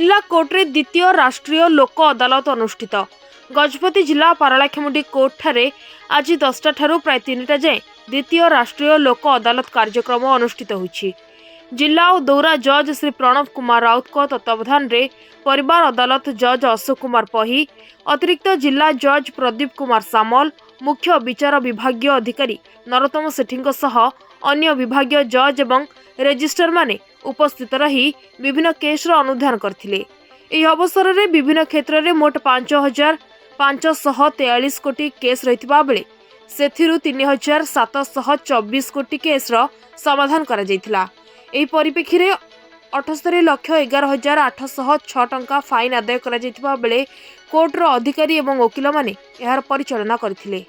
जिला कोर्टे द्वितीय राष्ट्रीय लोक अदालत अनुष्ठित। गजपति जिला पारलाखेमुंडी कोर्ट ठारे आज 10टा ठारू प्राय 3टा जाए द्वितीय राष्ट्रीय लोक अदालत कार्यक्रम अनुष्ठित होइछि। जिला और दौरा जज श्री प्रणव कुमार राउत को तत्वावधान रे परिवार अदालत जज अशोक कुमार पही, अतिरिक्त जिला जज प्रदीप कुमार सामल, मुख्य विचार विभागीय अधिकारी नरोत्तम सेठी सह अन्य विभागीय जज एवं रेजिस्ट्रार माने उपस्थित रही विभिन्न केसर अनुधान करथिले। एही अवसर में विभिन्न क्षेत्र में मोट 5,543 कोटी केस रहितबा बेले सेथिरु 3,724 कोटी केसर समाधान करा जायतिला। एही परिप्रेक्षी रे 78,11,806 टंका फाइन आदाय करा जायतिबा बेले कोर्टर अधिकारी एवं वकील माने एहार परिचालना करथिले।